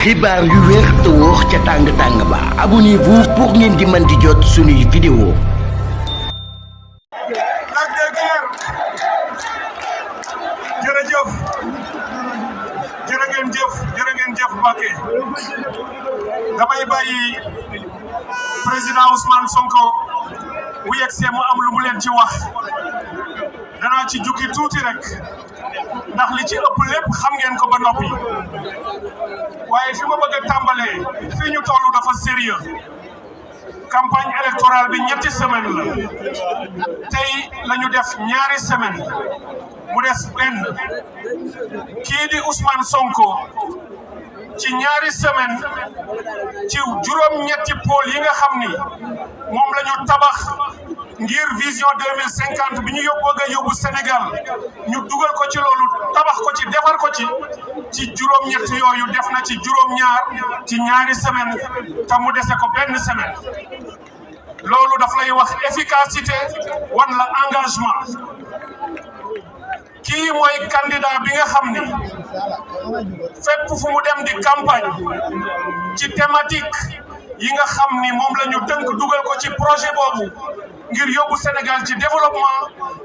xibaar yu wér te wóor ca tàng ba abonnez-vous pour ngeen di mën di jot suñuy vidéo. Lac de Guiers jërëjëf jërë ngeen jëf Mbacké damay bàyyi président Ousmane Sonko bu yegsee mu am lu mu leen ci wax danaa ci jukki tuuti rek ndax li ci ëpp lépp xam ngeen ko ba noppi waaye fi ma bëgg a tàmbalee fii ñu toll dafa sérieux campagne électorale bi ñetti semaine la tey la ñu def ñaari semaine mu des benn kii di Ousmane Sonko ci ñaari semaine ci juróom-ñetti pôle yi nga xam ni moom la ñu tabax ngir vision 2050 bi ñu bëgg a yóbbu Sénégal ñu dugal ko ci loolu tabax ko ci defar ko ci juróom-ñett yooyu def na ci juróom-ñaar ci ñaari semaine te mu dese ko benn semaine loolu daf lay wax efficacité wan la engagement kii mooy candidat bi nga xam ni fépp fu mu dem di campagne ci thématique yi nga xam ni moom la ñu tënk dugal ko ci projet boobu ngir yóbbu Sénégal ci développement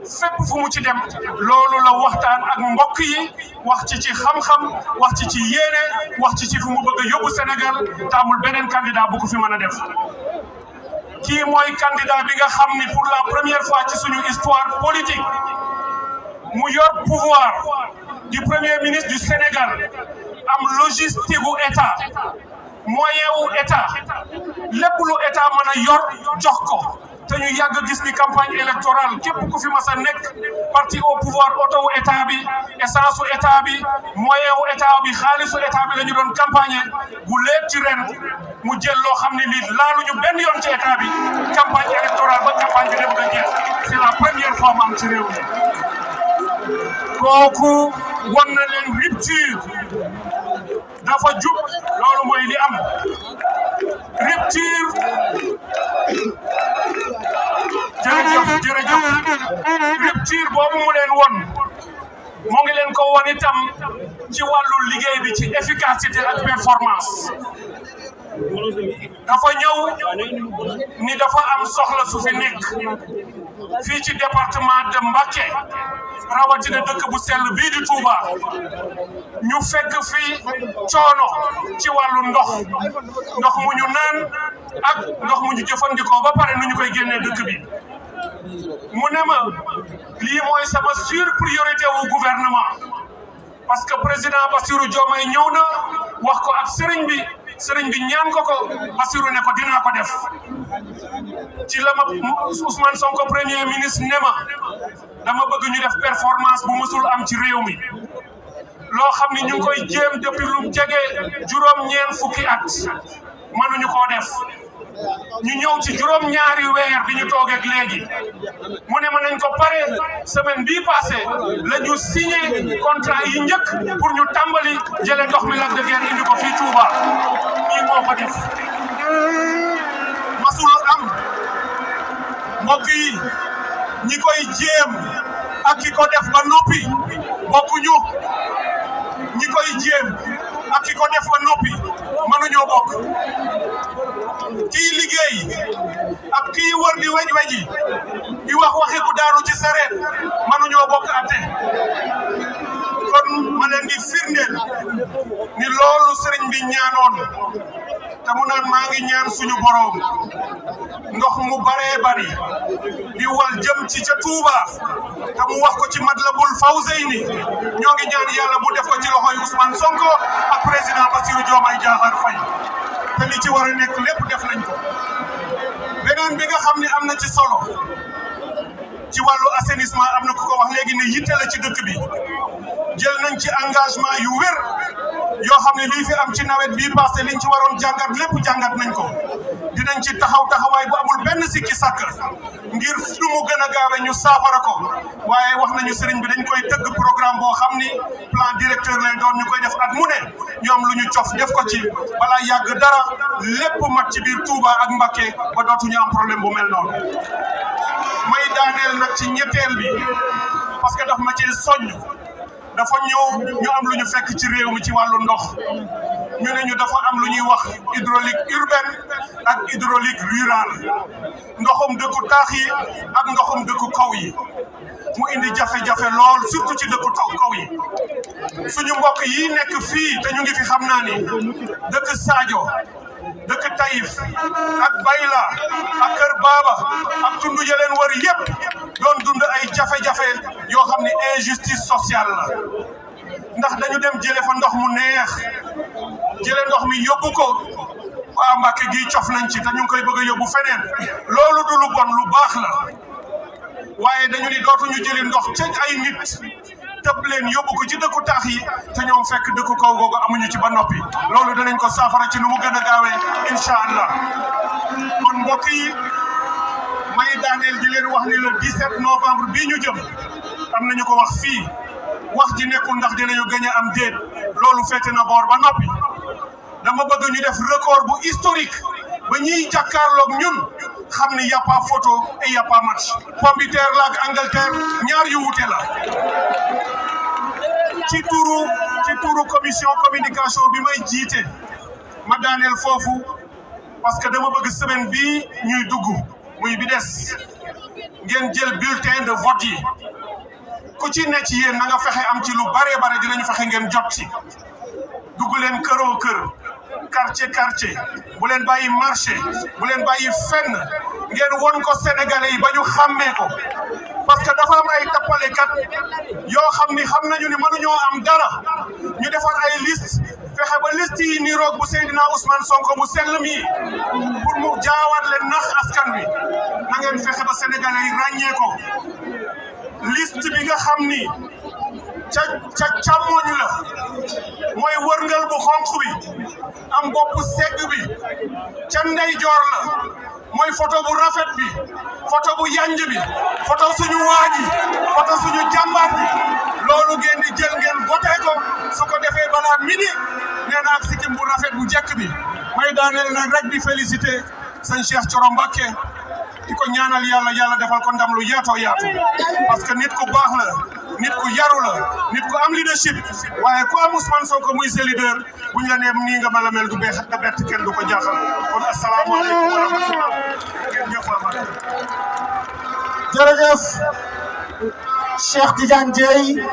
fépp fu mu ci dem loolu la waxtaan ak mbokk yi wax ci xam-xam wax ci yéene wax ci fu mu bëgg a yóbbu Sénégal te amul beneen candidat bu ko fi mën a def kii mooy candidat bi nga xam ni pour la première fois ci suñu histoire politique mu yor pouvoir du premier ministre du Sénégal am logistique gu état moyen wu état lépp lu état mën a yor jox ko te ñu yàgg gis ni campagne électorale képp ku fi mas a nekk parti au pouvoir oto wu état bi essence wu état bi moyen wu état bi xaalisu état bi la ñu doon campagne bu leet ci ren mu jël loo xam ne lii laaluñu benn yoon ci état bi campagne électorale ba campagne bi dem nga jeex c'est la première fois mu am ci réew mi kooku wan na leen rupture dafa jub loolu mooy li am rupture jërëjëf rupture boobu mu leen won moo ngi leen ko won itam ci wàllu liggéey bi ci efficacité ak performance dafa ñëw ni dafa am soxla su fi nekk fii ci département de Mbacké rawatina dëkk bu sell bii di Touba ñu fekk fii coono ci wàllu ndox mu ñu naan ak ndox mu ñu jëfandikoo ba pare nu ñu koy génnee dëkk bi mu ne ma lii mooy sama priorité wu gouvernement parce que président Bassirou Diomaye ñëw na wax ko ak sëriñ bi ñaan ko Bassirou ne ko dinaa ko def ci la ma Ousmane Sonko premier ministre ne ma dama bëgg ñu def performance bu mësul am ci réew mi loo xam ni ñu ngi koy jéem depuis lu jege juróom-ñeent fukki at mënuñu koo def ñu ñëw ci juróom-ñaari weer bi ñu toog ak léegi mu ne ma nañ ko pare semaine bii passé la ñu signé contrat yi njëkk pour ñu tàmbali jële ndox mi Lac de Guiers indi ko fii Touba ñii moo ko def masul am mbokk yi ñi koy jéem ak ki ko def ba noppi bokkuñu ñi koy jéem ak ki ko def ba noppi mënuñoo bokk kii liggéey ak kii wër di wej-weji di wax waxi ku daanu ci sareet mënuñoo bokk ate kon ma leen di firndeel ni loolu sëriñ bi ñaanoon te mu naan maa ngi ñaan suñu boroom ndox mu baree bari di wal jëm ci ca Touba te mu wax ko ci Matlabul Fawzayni ñoo ngi ñaan yàlla mu def ko ci loxoy Ousmane Sonko ak président Bassirou Diomaye Diakhar Faye te li ci war a nekk lépp def nañ ko beneen bi nga xam ne am na ci solo ci wàllu assainissement am na ku ko wax léegi ne yitte la ci dëkk bi jël nañ ci engagement yu wér yoo xam ne lii fi am ci nawet bii passé liñ ci waroon jàngat lépp jàngat nañ ko dinañ ci taxawaay bu amul benn sikki sàkk ngir nu mu gën a gaawe ñu saafara ko waaye wax nañu sëriñ bi dañ koy tëgg programme boo xam ni plan directeur lay doon ñu koy def at mu ne ñoom lu ñu cof def ko ci balaa yàgg dara lépp mat ci biir Touba ak Mbacké ba dootuñu am problème bu mel noonu may daaneel nag ci ñetteel bi parce que daf ma cee soññ dafa ñëw ñu am lu ñu fekk ci réew mi ci wàllu ndox ñu ne ñu dafa am lu ñuy wax hydraulique urbaine ak hydraulique rurale ndoxum dëkku taax yi ak ndoxum dëkku kaw yi mu indi jafe-jafe lool surtout ci dëkku kaw yi suñu mbokk yi nekk fii te ñu ngi fi xam naa ni dëkk Sadio dëkk Taïf ak Bayla ak Kër Baba ak tund ya leen wër yépp doon dund ay jafe-jafe yoo xam ne injustice sociale la ndax dañu dem jële fa ndox mu neex jële ndox mi yóbbu ko waa Mbàkke gi cof nañ ci te ñu ngi koy bëgg a yóbbu feneen loolu du lu bon lu baax la waaye dañu ni dootuñu jëli ndox ca ay nit tëb leen yóbbu ko ci dëkku taax yi te ñoom fekk dëkku kaw googu amuñu ci ba noppi loolu danañ ko saafara ci nu mu gën a gaawee incha allah kon mbokk yi may daaneel di leen wax ni le 17 novembre bii ñu jëm am nañu ko wax fii wax ji nekkul ndax dinañu gën a am déet loolu fete na boor ba noppi dama bëgg ñu def record bu historique ba ñiy jàkkaarloog ñun xam ni y a pas photo et y a pas match pomme de terre la ak Angleterre ñaar yu wute la ci turu commission communication bi may jiite ma daaneel foofu parce que dama bëgg semaine bii ñuy dugg muy bi des ngeen jël bulletin de vote yi ku ci ne ci yéen na nga fexe am ci lu bare dinañu fexe ngeen jot ci dugg leen këroo kër quartier bu leen bàyyi marché bu leen bàyyi fenn ngeen won ko sénégalais yi ba ñu xàmmee ko parce que dafa am ay tappalekat yoo xam ni xam nañu ni mënuñoo am dara ñu defar ay liste fexe ba liste yi niroog bu Seydina Ousmane Sonko mu sell mi pour mu jaawaat leen nax askan wi na ngeen fexe ba sénégalais yi ràññee ko liste bi nga xam ni ca càmmoñ la mooy wërngal bu xonq bi am bopp segg bi ca ndeyjoor la mooy photo bu rafet bi photo bu yanj bi photo suñu waaji photo suñu jàmbaar bi loolu ngeen di jël ngeen voté ko su ko defee balaa midi nee na ak sikkim bu rafet bu jekk bi may daaneel nag rek di félicité sëñ Cheikh Thioro Mbacké di ko ñaanal yàlla defal ko ndam lu yaatoo yaatu parce que nit ku baax la nit ku yaru la nit ku am leadership waaye ku am Ousmane Sonko muy sa leader buñ la neem nii nga mel mel du bett kenn du ko jaaxal kon asalaamaaleykum wa rahmatullah ngeen jëf jërëjëf Cheikh Tidiane Dièye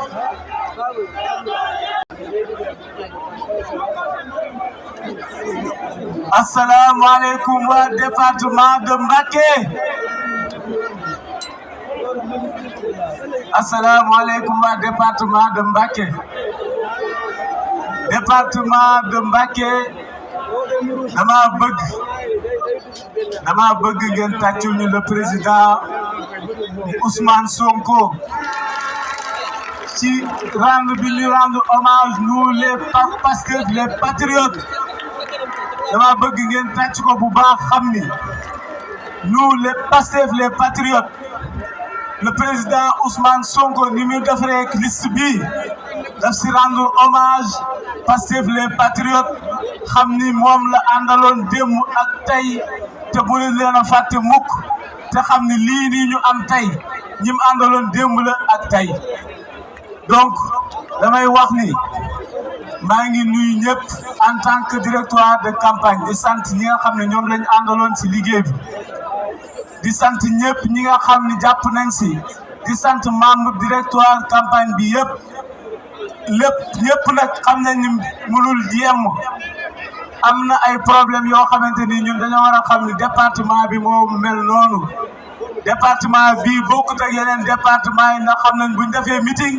asalaamaaleykum waa département de Mbacké asalaamaaleykum waa département de Mbacké dama bëgg ngeen tàccul ñu le président Ousmane Sonko ci rendre bi ñu rendre hommage nous les Pastef les patriotes dama bëgg ngeen tàcc ko bu baax xam ni nous les Pastef les patriotes le président Ousmane Sonko ni mu defaree liste bi daf si rendre hommage Pastef les patriotes xam ni moom la àndaloon démb ak tey te bu leen a fàtte mukk te xam ni lii nii ñu am tey ñi mu àndaloon démb la ak tey donc damay wax ni maa ngi nuyu ñëpp en tant que directoire de campagne di sant ñi nga xam ne ñoom lañu àndaloon ci liggéey bi di sant ñëpp ñi nga xam ne jàpp nañ si di sant membre directoire campagne bi yëpp ñëpp nag xam nañ ni mënul yemm am na ay problème yoo xamante ni ñun dañoo war a xam ni département bi moo mel noonu département bi bokkut ak yeneen département yi ndax xam nañ buñ defee meeting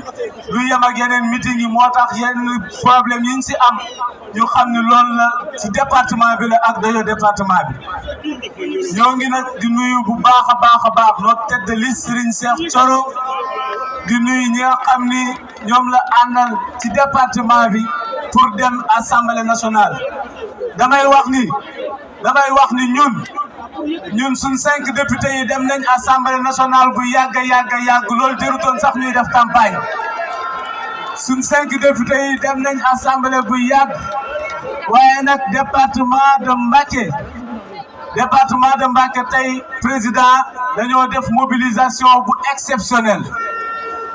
du yem ak yeneen meeting yi moo tax yenn problème yi ñu si am ñu xam ni loolu la ci département bi la ak dayo département bi ñoo ngi nag di nuyu bu baax a baax notre tête de liste Serigne Cheikh Thioro di nuyu ñi nga xam ni ñoom la àndal ci département bi pour dem assemblée nationale damay wax ni ñun suñ 5 députés yi dem nañ assemblée nationale bu yàgg loolu jërutoon sax ñuy def campagne suñ 5 députés yi dem nañ assemblée bu yàgg waaye nag département de Mbacké tey président dañoo def mobilisation bu exceptionnelle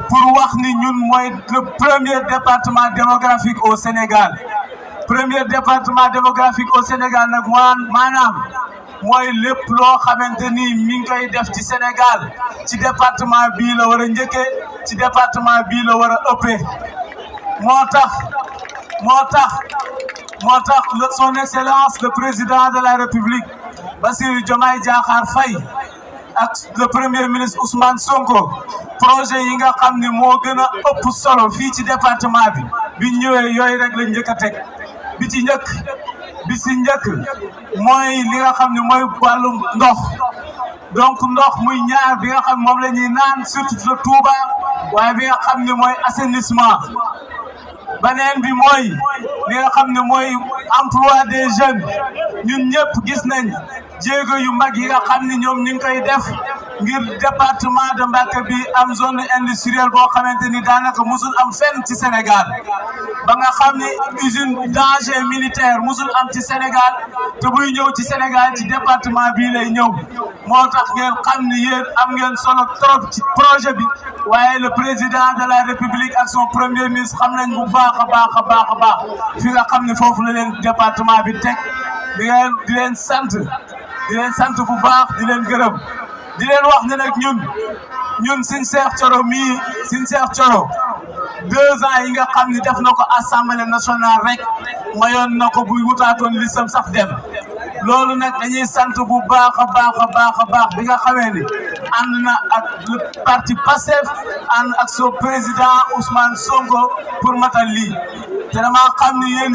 pour wax ni ñun mooy le premier département démographique au Sénégal premier département démographique au Sénégal nag maanaam mooy lépp loo xamante ni mi ngi koy def ci Sénégal ci département bii la war a njëkkee ci département bii la war a ëppee moo tax son excellence le président de la République Bassirou Diomaye Diakhar Faye ak le premier ministre Ousmane Sonko projet yi nga xam ne moo gën a ëpp solo fii ci département bi ñëwee yooyu rek lañ njëkk a teg bi ci njëkk mooy li nga xam ne mooy wàllum ndox donc ndox muy ñaar bi nga xam moom la ñuy naan surtout le Touba waaye bi nga xam ne mooy assainissement beneen bi mooy li nga xam ne mooy emploi des jeunes ñun ñëpp gis nañ jéego yu mag yi nga xam ne ñoom ñu ngi koy def ngir département de Mbacké bi am zone industrielle boo xamante ni daanaka musul am fenn ci Sénégal ba nga xam ni usine danger militaire musul am ci Sénégal te buy ñëw ci Sénégal ci département bii lay ñëw moo tax ngeen xam ni yéen am ngeen solo trop ci projet bi waaye le président de la République ak son premier ministre xam nañ bu baax a baax fi nga xam ne foofu la leen département bi teg di leen sant bu baax di leen gërëm di leen wax ne nag ñun Serigne Cheikh Thioro mii Serigne Cheikh Thioro 2 ans yi nga xam ne def na ko assemblée nationale rek mayoon na ko buy wutaatoon listam sax dem loolu nag dañuy sant bu baax a baax bi nga xamee ni ànd na ak le parti Pastef ànd ak son président Ousmane Sonko pour matal lii te dama xam ni yéen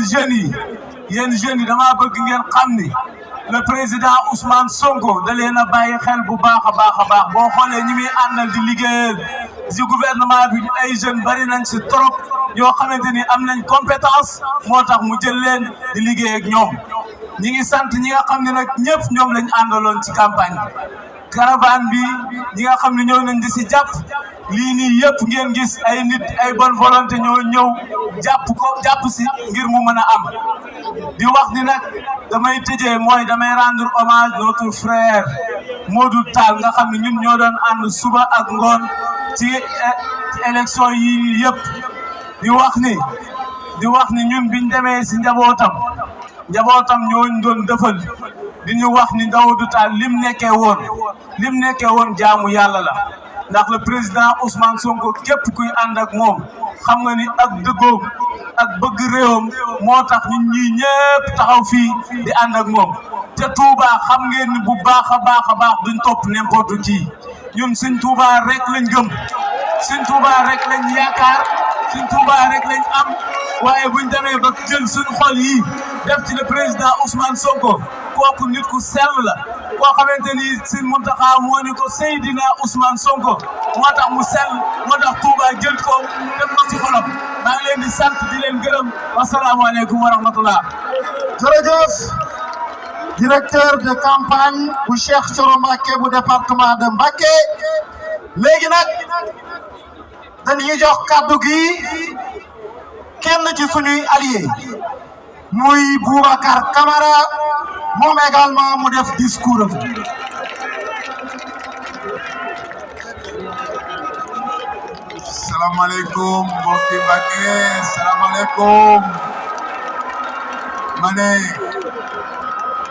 jeunes yi dama bëgg ngeen xam ni le président Ousmane Sonko da leen a bàyyi xel bu baax a baax boo xoolee ñi muy àndal di liggéeyal ci gouvernement bi ay jeunes bari nañ ci trop yoo xamante ni am nañ compétence moo tax mu jël leen di liggéey ak ñoom ñi ngi sant ñi nga xam ne nag ñëpp ñoom lañ àndaloon ci campagne caravane bi ñi nga xam ne ñëw nañ di ci jàpp lii nii yëpp ngeen gis ay nit ay bonne volonté ñoo ñëw jàpp ci ngir mu mën a am di wax ni nag damay tëjee mooy damay rendre hommage notre frère Modou Tall nga xam ne ñun ñoo doon ànd suba ak ngoon ci élection yi yëpp di wax ni ñun biñ demee ci njabootam ñooñu doon dëfal di ñu wax ni Modou Tall lim nekkee woon jaamu yàlla la ndax le président Ousmane Sonko képp kuy ànd ak moom xam nga ni ak dëggoom ak bëgg réewam moo tax ñun ñii ñëpp taxaw fii di ànd ak moom te Touba xam ngeen ni bu baax a baax duñ topp n'importe qui ñun Sëñ Touba rek lañ gëm Sëñ Touba rek lañ yaakaar Sëñ Touba rek lañ am waaye buñ demee ba jël suñ xol yi def ci le président Ousmane Sonko kooku nit ku sell la koo xamante ni Sëñ Mountakha moo ni ko Seydina Ousmane Sonko moo tax mu sell moo tax Touba jël ko def ko ci xolam maa ngi leen di sant di leen gërëm wasalaamaaleykum wa rahmatullah. jërëjëf directeur de campagne bu Cheikh Thioro Mbacké bu département de Mbacké léegi nag dañuy jox kàddu gi kenn ci suñuy allié muy Boubacar Camara moom également mu def discours am. salaamaaleykum mbokki Mbacké salaamaaleykum ma ne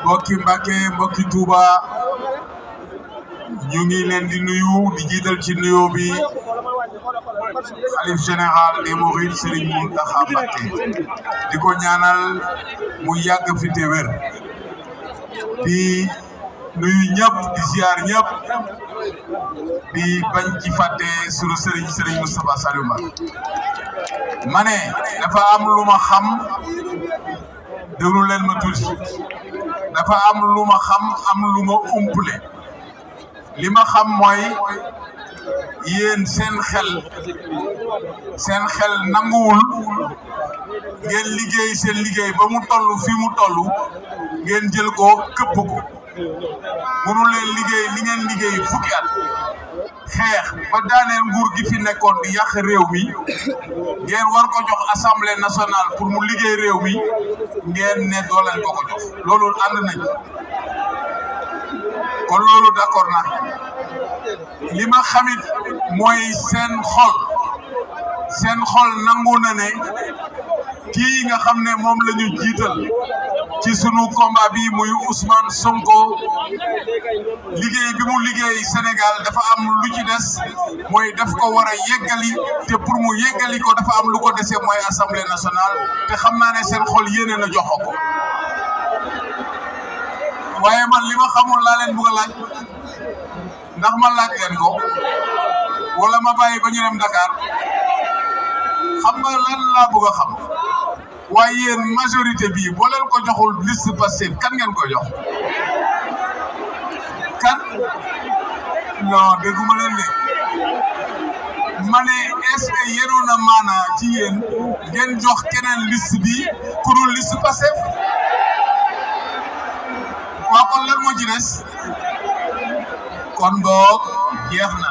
mbokki Mbacké mbokki Touba ñu ngi leen di nuyu di jiital ci nuyoo bi xalif général des Mourides Serigne Mountakha Mbacké di ko ñaanal mu yàgg fi te wér di nuyu ñëpp di ziar ñëpp di bañ ci fàtte sunu Serigne Moustapha Saliou Mbacké ma ne dafa am lu ma xam déglu leen ma tuuti dafa am lu ma xam am lu ma umpule li ma xam mooy yéen seen xel nanguwul ngeen liggéey seen liggéey ba mu toll fi mu toll ngeen jël ko këpp ko mënu leen liggéey li ngeen liggéey fukki at xeex ba daaneel nguur gi fi nekkoon di yàq réew mi ngeen war ko jox assemblée nationale pour mu liggéey réew mi ngeen ne doo leen ko jox loolu ànd nañ kon loolu d'accord na li ma xamit mooy seen xol nangu na ne kii nga xam ne moom la ñu jiital ci sunu combat bi muy Ousmane Sonko liggéey bi mu liggéey Sénégal dafa am lu ci des mooy daf ko war a yeggali te pour mu yeggali ko dafa am lu ko dese mooy assemblée nationale te xam naa ne seen xol yéene na jox ko waaye man li ma xamul laa leen bëgg a laaj ndax ma laaj leen ko wala ma bàyyi ba ñu dem Dakar xam nga lan laa bëgg a xam waaye yéen majorité bi boo leen ko joxul liste Pastef kan ngeen ko jox kan non dégguma leen de ma ne est-ce que yéenoon na maanaa ci yéen ngeen jox keneen liste bi ku dul liste Pastef waa kon lan moo ci des kon boog jeex na